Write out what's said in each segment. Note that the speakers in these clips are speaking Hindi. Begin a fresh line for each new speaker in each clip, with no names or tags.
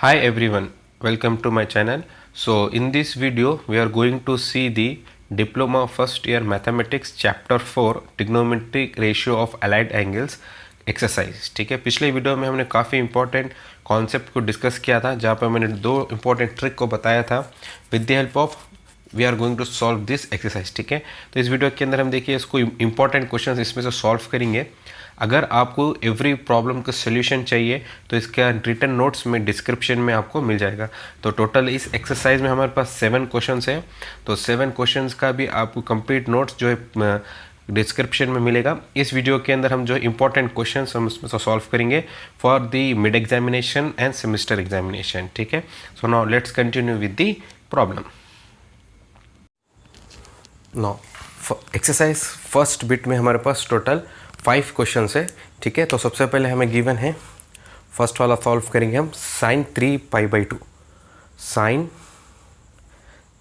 Hi everyone, welcome to my channel. So in this video we are going to see the Diploma First Year Mathematics Chapter 4 Trigonometric Ratio of Allied Angles exercise. ठीक है, पिछले वीडियो में हमने काफ़ी इंपॉर्टेंट कॉन्सेप्ट को डिस्कस किया था जहाँ पर मैंने दो इंपॉर्टेंट ट्रिक को बताया था with the help of we are going to solve this exercise. ठीक है, तो इस वीडियो के अंदर हम देखिए इसको इंपॉर्टेंट क्वेश्चन इसमें से सॉल्व करेंगे। अगर आपको एवरी प्रॉब्लम का सोल्यूशन चाहिए तो इसका रिटन नोट्स में डिस्क्रिप्शन में आपको मिल जाएगा। तो टोटल इस एक्सरसाइज में हमारे पास 7 क्वेश्चंस है, तो 7 क्वेश्चंस का भी आपको कंप्लीट नोट्स जो है डिस्क्रिप्शन में मिलेगा। इस वीडियो के अंदर हम जो इंपॉर्टेंट क्वेश्चंस हम उसमें से सॉल्व करेंगे for the mid examination end semester examination. ठीक है, so now let's continue with the problem. Now exercise first bit में हमारे पास टोटल 5 क्वेश्चंस है। ठीक है, तो सबसे पहले हमें गिवन है फर्स्ट वाला सॉल्व करेंगे हम sin 3π/2 sin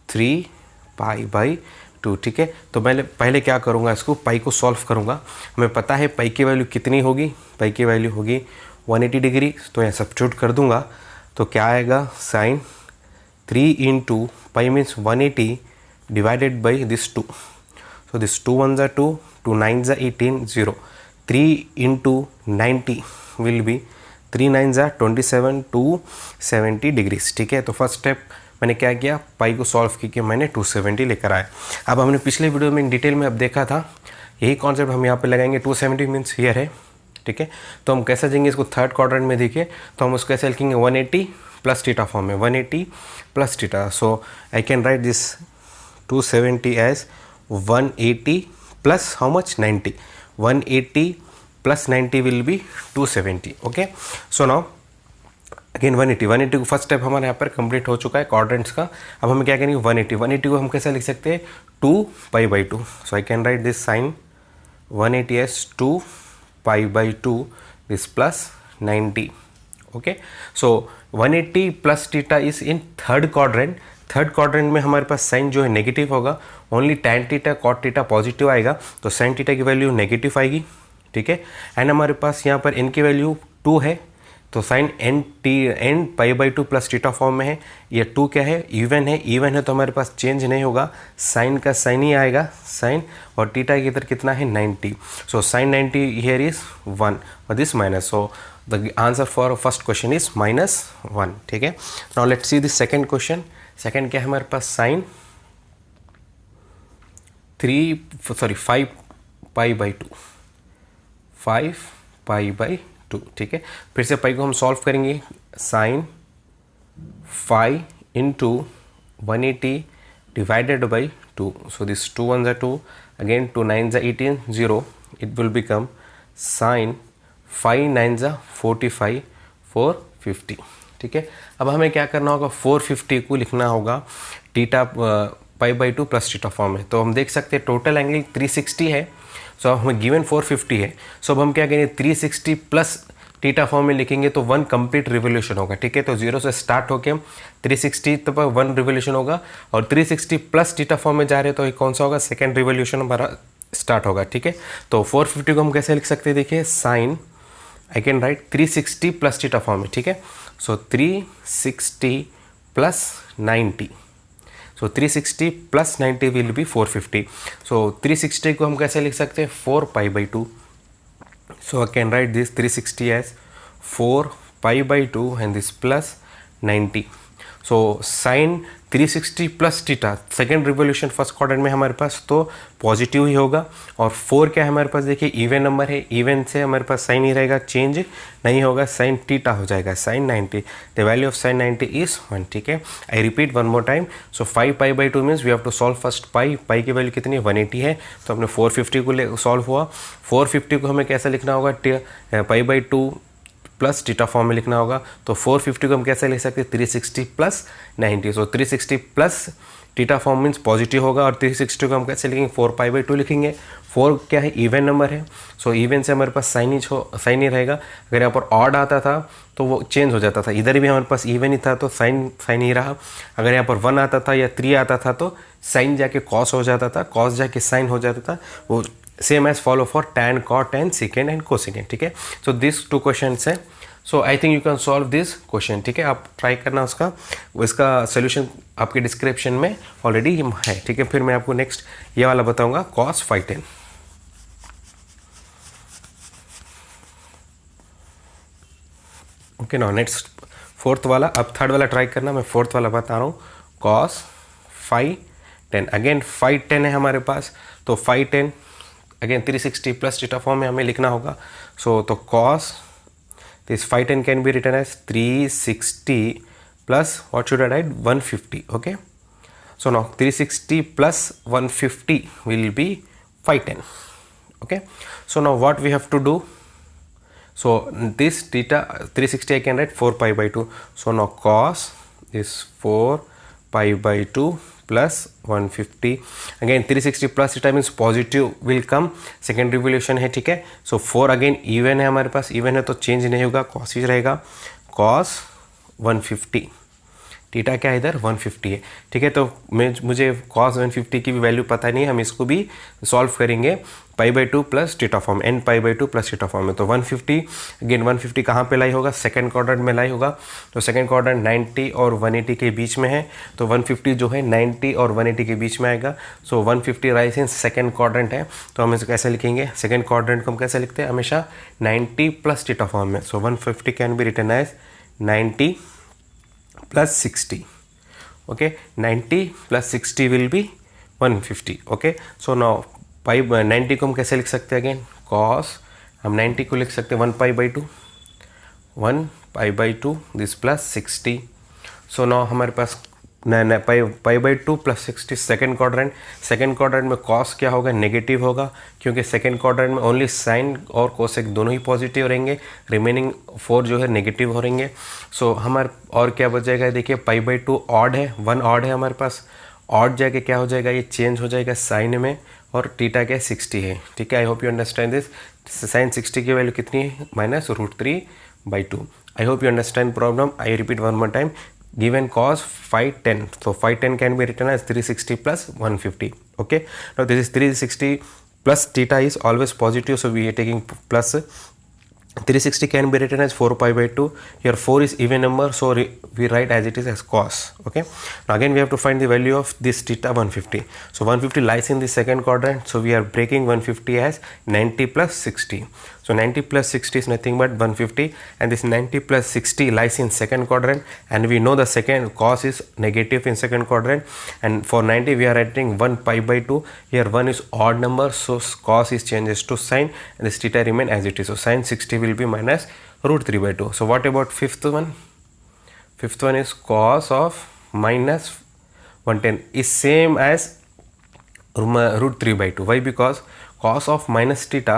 3π/2। ठीक है, तो मैं पहले क्या करूँगा, इसको पाई को सॉल्व करूँगा। हमें पता है पाई की वैल्यू कितनी होगी, पाई की वैल्यू होगी 180 डिग्री। तो यहाँ सब्स्टिट्यूट कर दूँगा तो क्या आएगा sin 3 × pi means 180 divided by this 2। So this 2 1s are 2, 2 9s are 18, 0. 3 into 90 will be 3 9s are 27 to 70 degrees. ठीक है, तो फर्स्ट स्टेप मैंने क्या किया, पाई को सॉल्व की मैंने 270 लेकर आया। अब हमने पिछले वीडियो में डिटेल में अब देखा था, यही कॉन्सेप्ट हम यहाँ पे लगाएंगे। 270 मीन्स हियर है। ठीक है, तो हम कैसे जाएंगे इसको थर्ड क्वाड्रेंट में। देखिए तो हम उसको कैसे लिखेंगे 180 प्लस थीटा फॉर्म में, 180 plus theta. So I can write this 270 as 180 plus how much 90, 180 plus 90 will be 270। okay, so now again 180 को फर्स्ट स्टेप हमारे यहाँ पर कंप्लीट हो चुका है क्वाड्रेंट्स का। अब हमें क्या करेंगे 180 को हम कैसे लिख सकते हैं 2π/2। So I can write this sine 180 as 2π/2 this plus 90। Okay, so 180 plus theta is in third quadrant. Third quadrant में हमारे पास साइन जो है नेगेटिव होगा, only tan theta cot theta positive आएगा, तो sin थीटा की वैल्यू नेगेटिव आएगी। ठीक है, एंड हमारे पास यहाँ पर n की वैल्यू 2 है, तो sine n π/2 plus theta form में है। ये 2 क्या है, इवन है, इवन है तो हमारे पास चेंज नहीं होगा, साइन का साइन ही आएगा साइन, और थीटा की इधर कितना है 90। सो साइन 90 हियर इज 1 और this minus. So the answer for first question is -1। ठीक है, now let's see this second question. Second क्या है हमारे पास साइन 5π/2 5π/2। ठीक है, फिर से पाई को हम सॉल्व करेंगे sine 5 × 180 divided by 2। So this 2 1s are 2, again 2 9s are 18, 0। It will become sine 5 9s are 45 450। ठीक है, अब हमें क्या करना होगा, 450 को लिखना होगा थीटा π/2 प्लस थीटा फॉर्म है। तो हम देख सकते हैं टोटल एंगल 360 है। सो अब हमें गिवन 450 है। सो अब हम क्या करेंगे 360 प्लस थीटा फॉर्म में लिखेंगे तो 1 कंप्लीट रिवोल्यूशन होगा। ठीक है, तो 0 से स्टार्ट होके हम 360 तक 1 रिवोल्यूशन होगा, और 360 प्लस थीटा फॉर्म में जा रहे हैं तो ये कौन सा होगा, सेकेंड रिवोल्यूशन हमारा स्टार्ट होगा। ठीक है, तो 450 को हम कैसे लिख सकते हैं, देखिए sine I can write 360 plus theta form में। ठीक है, so 360 plus 90, so 360 plus 90 will be 450। So 360 को हम कैसे लिख सकते हैं 4π/2। So I can write this 360 as 4π/2 and this plus 90। So sine 360 plus theta second revolution first quadrant में हमारे पास तो पॉजिटिव ही होगा, और 4 क्या है हमारे पास, देखिए इवन नंबर है, इवन से हमारे पास साइन ही रहेगा, चेंज नहीं होगा, साइन थीटा हो जाएगा sine 90। The value of sine 90 is 1। ठीक है, I repeat one more time. So 5π/2 means we have to solve first pi की वैल्यू कितनी है 180 है, तो हमने 450 को सॉल्व हुआ। 450 को हमें कैसे लिखना होगा, π/2 प्लस थीटा फॉर्म में लिखना होगा। तो 450 को हम कैसे लिख सकते हैं 360 plus 90। So 360 plus theta form means positive होगा, और 360 को हम कैसे लिखेंगे 4π/2 लिखेंगे। 4 क्या है, इवन नंबर है, सो इवन से हमारे पास साइन ही रहेगा। अगर यहाँ पर ऑड आता था तो वो चेंज हो जाता था, इधर भी हमारे पास इवन ही था तो साइन ही रहा। अगर यहाँ पर 1 आता था या 3 आता था तो साइन जाके कॉस हो जाता था, कॉस जाके साइन हो जाता था। वो same as follow for tan cot and secant and cosecant। ठीक है, सो दिस 2 क्वेश्चंस है so I think you can solve this question, ठीक है। आप ट्राई करना उसका, इसका सोल्यूशन आपके डिस्क्रिप्शन में ऑलरेडी है, ठीक है। फिर मैं आपको नेक्स्ट ये वाला बताऊंगा cos phi 10। Okay now next fourth वाला, अब थर्ड वाला ट्राई करना, मैं फोर्थ वाला बता रहा हूँ cos phi 10। अगेन phi 10 है हमारे पास, तो phi 10 again 360 plus theta form में हमें लिखना होगा। सो तो cos this phi 10 can be written as 360 plus what should I write 150, okay। So now 360 plus 150 will be phi 10, okay। So now what we have to do, so this theta 360 I can write 4 pi by 2, so now cos is 4 pi by 2 plus 150, again 360 plus theta means positive will come, second revolution है, ठीक है। सो 4 अगेन इवन है हमारे पास, इवन है तो चेंज नहीं होगा, कॉस ही रहेगा, cos 150, थीटा क्या है इधर 150 है, ठीक है। तो मुझे cos 150 की भी वैल्यू पता नहीं है, हम इसको भी सॉल्व करेंगे पाई by 2 plus theta form, n pi by 2 plus theta form में। तो 150 अगेन 150 कहाँ पे लाई होगा, सेकंड क्वाड्रेंट में लाई होगा। तो सेकंड क्वाड्रेंट 90 और 180 के बीच में है, तो 150 जो है 90 और 180 के बीच में आएगा। सो 150 राइज इन सेकंड क्वाड्रेंट है, तो हम इसे कैसे लिखेंगे, सेकंड क्वाड्रेंट को हम कैसे लिखते हैं हमेशा 90 प्लस थीटा फॉर्म में। So 150 can be written as 90 plus 60, okay, 90 plus 60 will be 150, okay। so now पाई 90 को हम कैसे लिख सकते हैं, अगेन cos, हम 90 को लिख सकते हैं 1 pi by 2, 1 pi by 2 this plus 60। So now हमारे पास pi by 2 plus 60 second quadrant में cos क्या होगा, नेगेटिव होगा, क्योंकि सेकेंड क्वाड्रेंट में ओनली साइन और कोसेक दोनों ही पॉजिटिव रहेंगे, रिमेनिंग 4 जो है नेगेटिव हो रहेंगे। सो हमारे और क्या बच जाएगा, देखिए पाई बाई 2 ऑड है, 1 ऑड है हमारे पास, ऑड जाके क्या हो जाएगा, ये चेंज हो जाएगा साइन में, और थीटा क्या 60 है, ठीक है। I hope you understand this. Sine 60 की वैल्यू कितनी है, -√3/2। I hope you understand problem. I repeat one more time, given cos phi 10, so phi 10 can be written as 360 plus 150, okay। now this is 360 plus theta is always positive, so we are taking plus, 360 can be written as 4 pi by 2, here 4 is even number, so we write as it is as cos, okay। now again we have to find the value of this theta 150, so 150 lies in the second quadrant, so we are breaking 150 as 90 plus 60, so 90 plus 60 is nothing but 150, and this 90 plus 60 lies in second quadrant, and we know the second cos is negative in second quadrant, and for 90 we are writing 1 pi by 2, here 1 is odd number, so cos is changes to sin, and this theta remain as it is, so sin 60 will be -√3/2. so what about fifth one? Fifth one is cos of -110 is same as √3/2. why? because cos of minus theta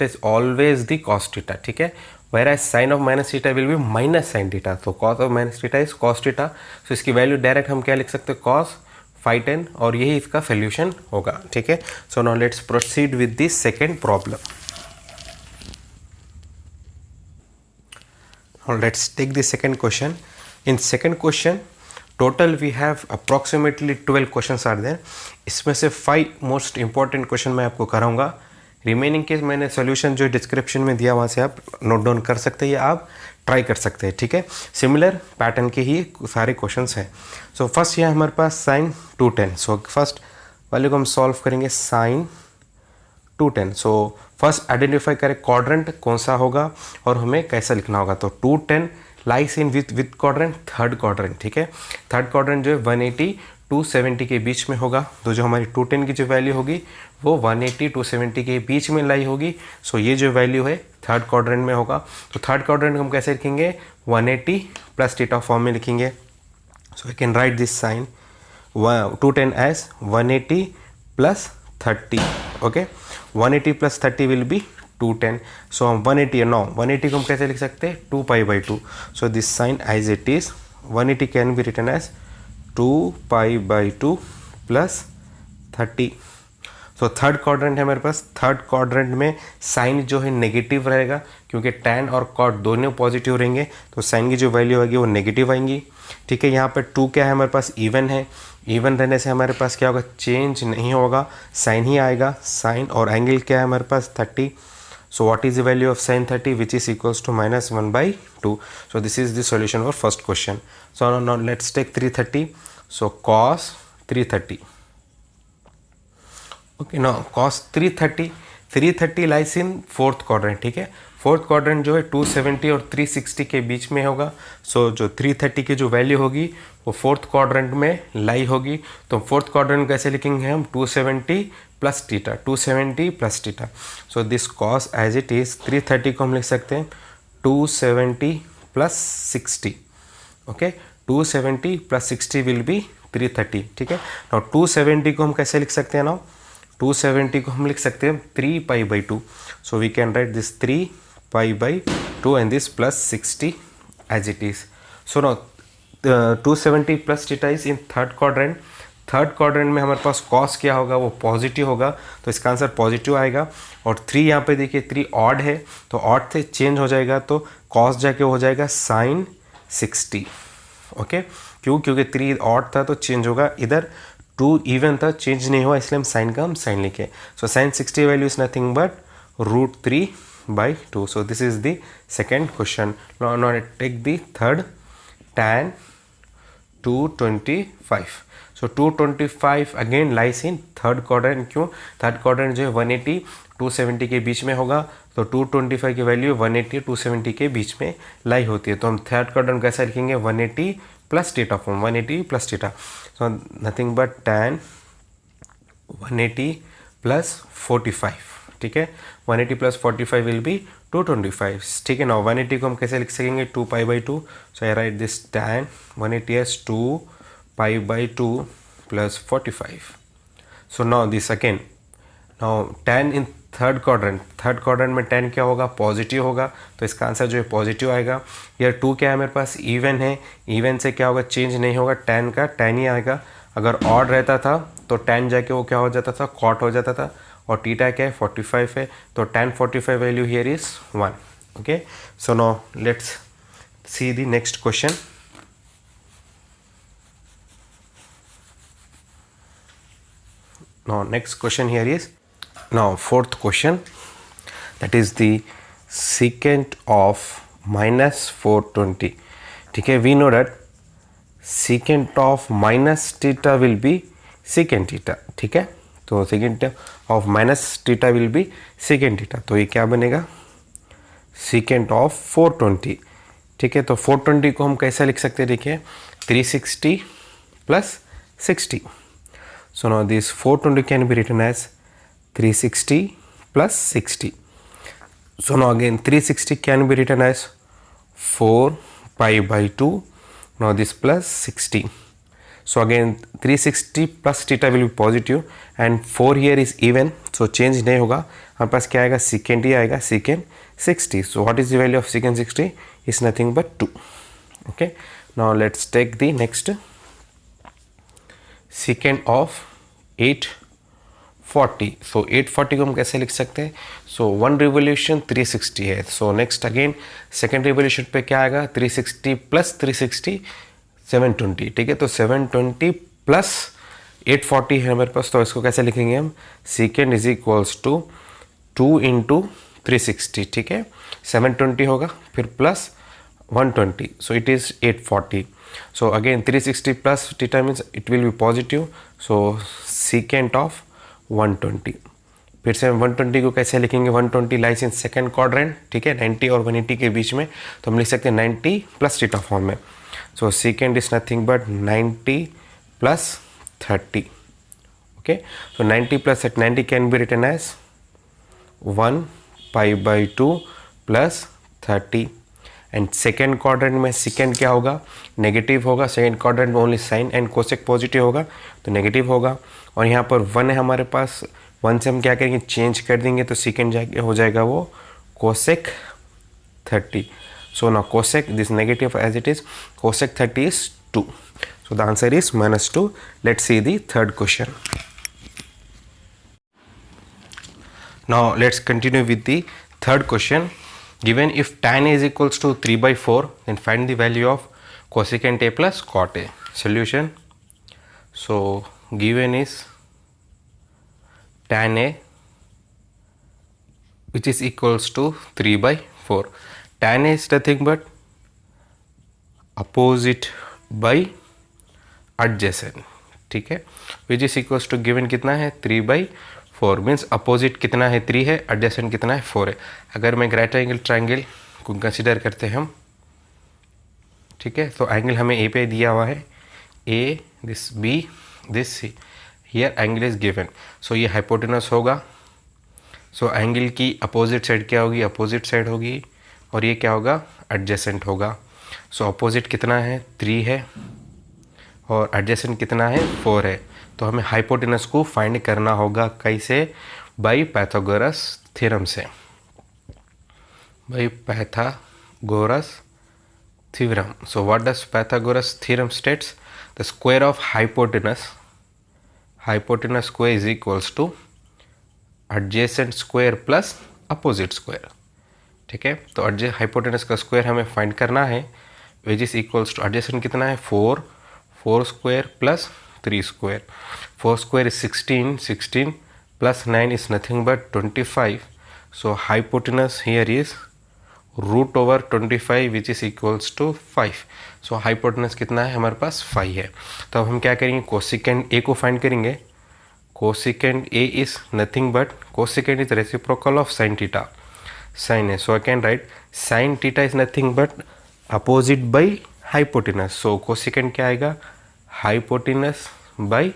is always the cos theta, ठीक है, whereas sin of minus theta will be minus sin theta, so cos of minus theta is cos theta, so इसकी वैल्यू डायरेक्ट हम क्या लिख सकते हैं, cos phi 10, और यही इसका सोल्यूशन होगा, ठीक है। So now let's proceed with the second problem. Let's take the second question. In second question, total we have approximately 12 questions are there. इसमें से 5 मोस्ट इंपॉर्टेंट क्वेश्चन मैं आपको कराऊंगा, रिमेनिंग के मैंने सोल्यूशन जो डिस्क्रिप्शन में दिया वहाँ से आप नोट डाउन कर सकते हैं या आप ट्राई कर सकते हैं, ठीक है। सिमिलर पैटर्न के ही सारे क्वेश्चंस हैं। सो फर्स्ट यहाँ हमारे पास sin 210, सो फर्स्ट वाले को हम सॉल्व करेंगे sin 210। सो फर्स्ट आइडेंटिफाई करें क्वाड्रेंट कौन सा होगा और हमें कैसा लिखना होगा। तो 210 lies in with quadrant third quadrant, ठीक है। थर्ड क्वाड्रेंट जो है 180 270 के बीच में होगा, तो जो हमारी 210 की जो वैल्यू होगी वो 180 270 के बीच में लाई होगी। सो ये जो वैल्यू है थर्ड क्वाड्रेंट में होगा। तो थर्ड क्वाड्रेंट हम कैसे लिखेंगे, 180 प्लस थीटा फॉर्म में लिखेंगे। So I can write this sine 210 as 180 plus 30, okay. 180 plus 30 will be 210। So हम 180 नो 180 को हम कैसे लिख सकते हैं, 2 pi by 2। So this sine as it is 180 can be written as 2 pi by 2 plus 30। सो थर्ड क्वाड्रेंट है हमारे पास। थर्ड क्वाड्रेंट में साइन जो है नेगेटिव रहेगा, क्योंकि tan और cot दोनों पॉजिटिव रहेंगे, तो साइन की जो वैल्यू आएगी वो नेगेटिव आएंगी, ठीक है। यहाँ पर 2 क्या है हमारे पास, इवन है। इवन रहने से हमारे पास क्या होगा, चेंज नहीं होगा, साइन ही आएगा साइन। और एंगल क्या है हमारे पास 30। So what is the value of sin 30, which is equals to minus 1 by 2. So this is the solution for first question. So now let's take 330. So cos 330. Okay, now cos 330 lies in fourth quadrant. ठीक है, फोर्थ क्वाड्रेंट जो है 270 और 360 के बीच में होगा. सो जो 330 की जो वैल्यू होगी वो फोर्थ क्वाड्रेंट में लाई होगी. तो फोर्थ क्वाड्रेंट कैसे लिखेंगे हम, 270 plus theta, 270 plus theta. So this cos as it is 330 को हम लिख सकते हैं 270 plus 60. Okay, 270 plus 60 will be 330. ठीक है, नाउ 270 को हम कैसे लिख सकते हैं, नाउ 270 को हम लिख सकते हैं 3 pi by 2. So we can write this 3 pi by 2 and this plus 60 as it is. So now 270 plus theta is in third quadrant. Third quadrant में हमारे पास कॉस क्या होगा, वो पॉजिटिव होगा, तो इसका आंसर पॉजिटिव आएगा. और 3 यहाँ पे देखिए 3 ऑड है, तो ऑड से चेंज हो जाएगा, तो कॉस जाके हो जाएगा साइन 60. ओके, क्योंकि 3 ऑड था तो चेंज होगा, इधर 2 इवन था, चेंज नहीं हुआ, इसलिए हम साइन का हम साइन लिखे. So sine 60 value is nothing but √3/2. So this is the second question. Now take the third, tan 225. So 225 again lies in third quadrant. क्यों, थर्ड क्वाड्रेंट जो है 180 270 के बीच में होगा, तो 225 की वैल्यू 180 270 के बीच में लाई होती है. तो हम थर्ड क्वाड्रेंट कैसे लिखेंगे, 180 plus theta form, 180 plus theta. So nothing but tan 180 plus 45. ठीक है, 180 प्लस 45 विल बी 225. ठीक है, ना 180 को हम कैसे लिख सकेंगे, 2 pi by 2. So I write this tan 180 as 2 pi by 2 plus 45. So now this again, now tan in third quadrant में tan क्या होगा, पॉजिटिव होगा, तो इसका आंसर जो है पॉजिटिव आएगा. यार 2 क्या है मेरे पास, इवन है, इवन से क्या होगा, चेंज नहीं होगा, tan का tan ही आएगा. अगर ऑड रहता था तो tan जाके वो क्या हो जाता था, कॉट हो जाता था. और टीटा क्या है, 45 है, तो tan 45 value here is 1. Okay, so now let's see the next question. Now next question here is, now fourth question, that is the secant of minus 420. ठीक है, we know that secant of minus theta will be secant theta. ठीक है, तो secant of minus theta will be secant theta. तो ये क्या बनेगा, secant of 420. ठीक है, तो 420 को हम कैसे लिख सकते हैं, देखिए 360 plus 60. So now this 420 can be written as 360 plus 60. So now again 360 can be written as 4 pi by 2. Now this plus 60. So again 360 plus theta will be positive and 4 here is even, so change नहीं होगा. हमारे पास क्या आएगा, secant ही आएगा, secant 60. So what is the value of secant 60? Is nothing but 2. Okay. Now let's take the next. secant of 840. सो 840 को हम कैसे लिख सकते हैं, सो 1 रिवोल्यूशन 360 है. So next again second revolution पे क्या आएगा, 360 प्लस 360 720. ठीक है, तो 720 प्लस 840 है हमारे पास, तो इसको कैसे लिखेंगे हम, secant is equals to 2 into 360. ठीक है, 720 होगा, फिर plus 120, so it is 840. So again 360 plus theta means it will be positive, so secant of 120. फिर से हम 120 को कैसे लिखेंगे, 120 लाइस इन सेकेंड क्वाड्रेंट. ठीक है, 90 और 180 के बीच में, तो हम लिख सकते हैं 90 प्लस थीटा फॉर्म में. So secant is nothing but 90 plus 30. Okay, so 90 plus 90 can be written as 1 pi by 2 plus 30. And second quadrant में secant क्या होगा, नेगेटिव होगा. सेकेंड क्वाड्रेंट में only sine and cosec positive होगा, तो नेगेटिव होगा. और यहाँ पर 1 है हमारे पास, 1 से हम क्या करेंगे, चेंज कर देंगे, तो secant जाके हो जाएगा वो कोसेक 30. सो ना cosec this negative as it is, cosec 30 is 2. So the answer is -2. Let's see the third question. Now let's continue with the third question. Given if tan is equals to 3/4, then find the value of cosecant A plus cot A. Solution. So given is tan A which is equals to 3/4. Tan A is nothing but opposite by adjacent, ठीक है, which is equals to given कितना है 3/4, मीन्स अपोजिट कितना है 3 है, एडजेसेंट कितना है 4 है। अगर मैं राइट एंगल ट्रायंगल को कंसिडर करते हैं हम, ठीक है, तो एंगल हमें ए पे दिया हुआ है, A this B this C, here angle is given, so ये हाइपोटेनस होगा, सो एंगल की अपोजिट साइड क्या होगी, अपोजिट साइड होगी, और ये क्या होगा, एडजेसेंट होगा। सो अपोजिट कितना है 3 है और एडजेसेंट कितना है 4 है, तो हमें हाइपोटेनस को फाइंड करना होगा कैसे, बाय पाइथागोरस थ्योरम से, by Pythagoras theorem. So what does Pythagoras theorem states, the square of hypotenuse square is equals to adjacent square plus opposite square, ठीक है। तो हाइपोटेनस का स्क्वायर हमें फाइंड करना है, which is equals to adjacent कितना है 4 square plus 3 square, 4 square is 16 plus 9 is nothing but 25, so hypotenuse here is root over 25 which is equals to 5। So hypotenuse कितना है हमारे पास 5 है। तो अब हम क्या करेंगे, कोसिकेंड ए को फाइंड करेंगे। Cosecant A is nothing but, cosecant is reciprocal of sine theta, sine है, so I can write sine theta is nothing but opposite by hypotenuse, so cosecant क्या आएगा, hypotenuse by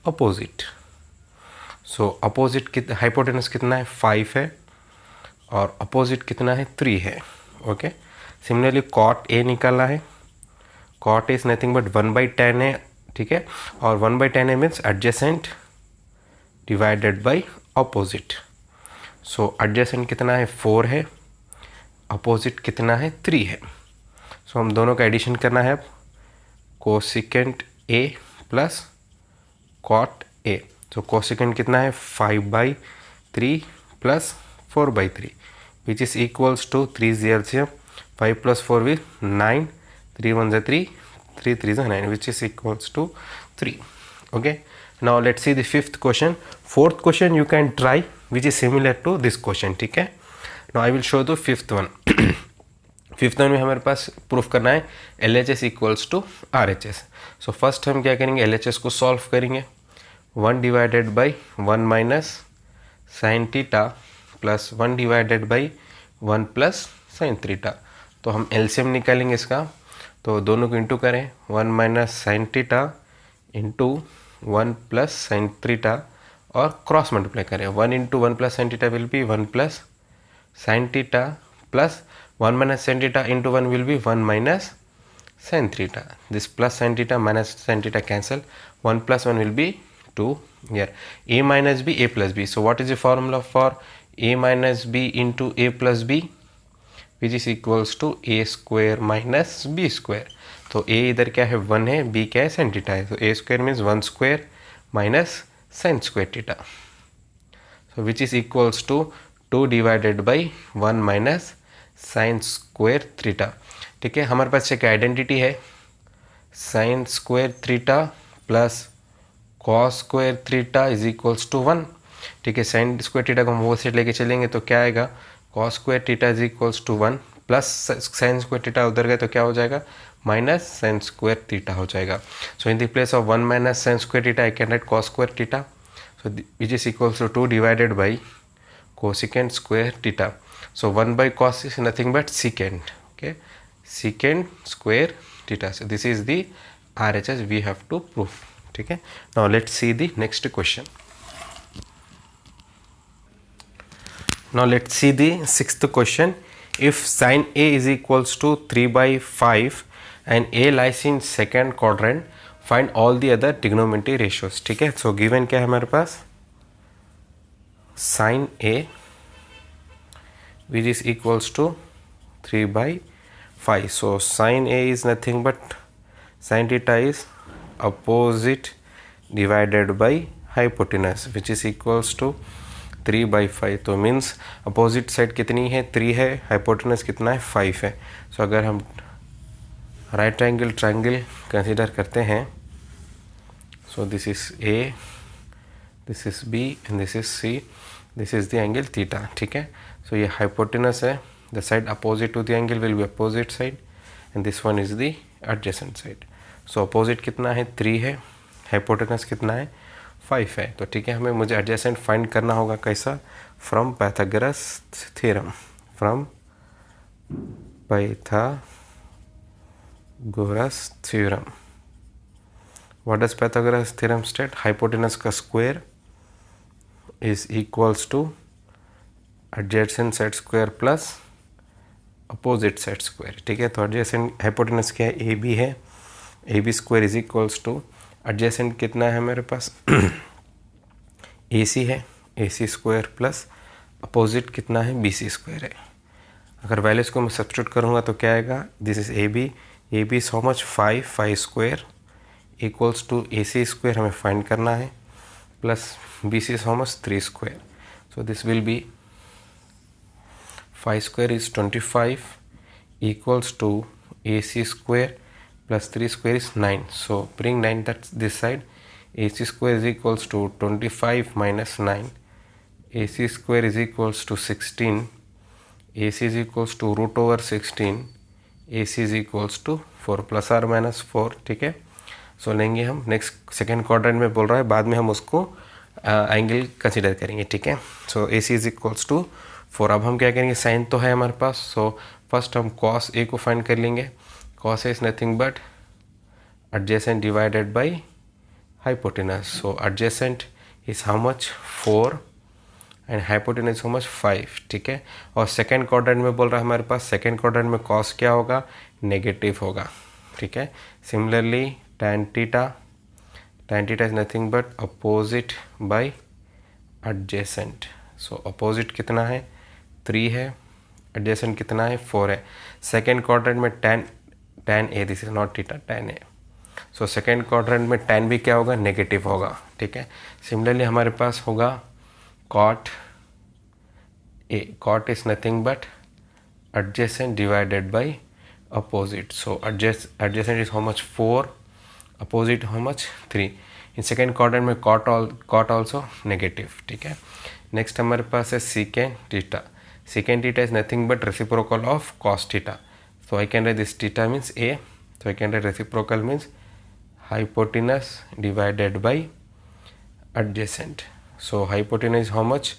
opposite. So opposite hypotenuse कितना है 5 है और अपोजिट कितना है 3 है, ओके। सिमिलरली कॉट ए निकालना है, कॉट इज नथिंग बट 1/10 है, ठीक है, और 1/10 है means adjacent divided by opposite. So adjacent कितना है 4 है, अपोजिट कितना है 3 है। सो हम दोनों का एडिशन करना है अब, cosecant A plus cot A. तो कोसिकेंट कितना है 5/3 plus 4/3 which is equals to 3 LCM, 5 + 4 with 9, 3 1 3, 3 3 9 which is equals to 3. Okay, now let's see the fifth question. Fourth question you can try which is similar to this question, ठीक है। now I will show the fifth one. Fifth one में हमारे पास प्रूफ करना है LHS equals to RHS। So first हम क्या करेंगे, LHS को सॉल्व करेंगे, 1 divided by 1 minus sine theta plus 1 divided by 1 plus sine theta. तो हम एलसीएम निकालेंगे इसका, तो दोनों को इंटू करें, 1 minus sine theta into 1 plus sine theta और क्रॉस मल्टीप्लाई करें, 1 into 1 plus sine theta will be 1 plus sine theta plus 1 minus sin theta into 1 will be 1 minus sin theta. This plus sin theta minus sin theta cancel. 1 plus 1 will be 2 here. A minus B, A plus B. So what is the formula for A minus B into A plus B? Which is equals to A square minus B square. तो A इधर क्या है 1 है, B क्या है sin theta है, तो A square means 1 square minus sin square theta. So which is equals to 2 divided by 1 minus sine square theta, ठीक है। हमारे पास एक आइडेंटिटी है, sine square theta plus cos square theta is equals to 1, ठीक है। साइन स्क्वायर थीटा को हम वो सेट लेके चलेंगे तो क्या आएगा, cos square theta is equals to 1 plus sine square theta उधर गए तो क्या हो जाएगा, माइनस साइन स्क्वायर थीटा हो जाएगा। So in the place of 1 minus sine square theta I can write cos square theta, so which is equals to 2 divided by cosecant square theta. So 1 by cos is nothing but secant, okay, secant square theta. So this is the RHS we have to prove, ठीक है। Now let's see the next question. Now let's see the sixth question. If sin A is equals to 3/5 and A lies in second quadrant, find all the other trigonometry ratios, ठीक है। So given क्या है हमारे पास, sin A which is equals to 3/5. So sin A is nothing but sin theta is opposite divided by hypotenuse which is equals to 3/5. तो मीन्स अपोजिट साइड कितनी है 3 है, हाइपोटेनस कितना है 5 है। सो अगर हम राइट एंगल ट्रायंगल कंसीडर करते हैं, so this is A, this is B and this is C, this is the angle theta, ठीक है। सो ये हाइपोटेनस है, the side opposite to the angle will be opposite side and this one is the adjacent side. So opposite कितना है 3 है, हाइपोटेनस कितना है 5 है। तो ठीक है, हमें मुझे एडजेसेंट फाइंड करना होगा कैसा, from Pythagoras theorem, from Pythagoras theorem. What does Pythagoras theorem state, hypotenuse का square is equals to adjacent side square plus opposite side square, ठीक है। तो एडजेसेंट हाइपोटेनस क्या है, ए बी है, A B square is equals to adjacent कितना है मेरे पास ए सी है, A C square plus opposite कितना है बी सी स्क्वायर है। अगर वैल्यूज को मैं सब्स्टिट्यूट करूँगा तो क्या आएगा, this is A B is how much 5 square equals to A C square हमें फाइंड करना है, plus B C is how much 3 square. So this will be 5 square is 25 equals to AC square plus 3 square is 9. So bring 9 that's this side. AC square is equals to 25 minus 9. AC square is equals to 16. AC is equals to root over 16. AC is equals to 4 plus or minus 4, ठीक है। सो लेंगे हम नेक्स्ट सेकेंड क्वाड्रेंट में बोल रहा है, बाद में हम उसको एंगल कंसिडर करेंगे, ठीक है। सो AC is equals to 4। अब हम क्या करेंगे, साइन तो है हमारे पास, सो फर्स्ट हम कॉस ए को फाइंड कर लेंगे। Cos A is nothing but adjacent divided by hypotenuse. So adjacent is how much 4 and hypotenuse how much 5, ठीक है। और सेकेंड क्वाड्रेंट में बोल रहा है हमारे पास, सेकेंड क्वाड्रेंट में कॉस क्या होगा, नेगेटिव होगा, ठीक है। Similarly tan theta is nothing but opposite bye adjacent. So opposite कितना है 3 है, एडजेसेंट कितना है 4 है। सेकेंड क्वाड्रेंट में tan A, this is not theta, tan A. So second quadrant में tan भी क्या होगा, नेगेटिव होगा, ठीक है। सिमिलरली हमारे पास होगा cot A, cot is nothing but adjacent divided by opposite. So adjacent is how much 4, opposite how much 3। In second quadrant में cot ऑल्सो नेगेटिव, ठीक है। नेक्स्ट हमारे पास है secant theta. Secant theta is nothing but reciprocal of cos theta. So I can write this theta means A. So I can write reciprocal means hypotenuse divided by adjacent. So hypotenuse is how much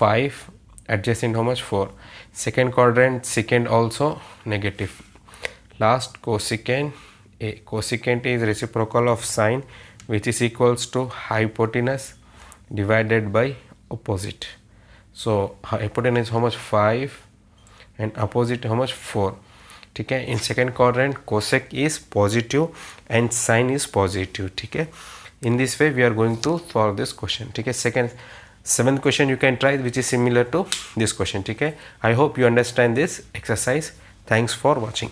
5, adjacent how much 4. Second quadrant secant also negative. Last cosecant A. Cosecant is reciprocal of sine which is equals to hypotenuse divided by opposite. So hypotenuse how much 5 and opposite how much 4, ठीक है। In second quadrant cosec is positive and sine is positive, ठीक है। In this way we are going to solve this question, ठीक है। Seventh question you can try which is similar to this question, ठीक है। I hope you understand this exercise. Thanks for watching.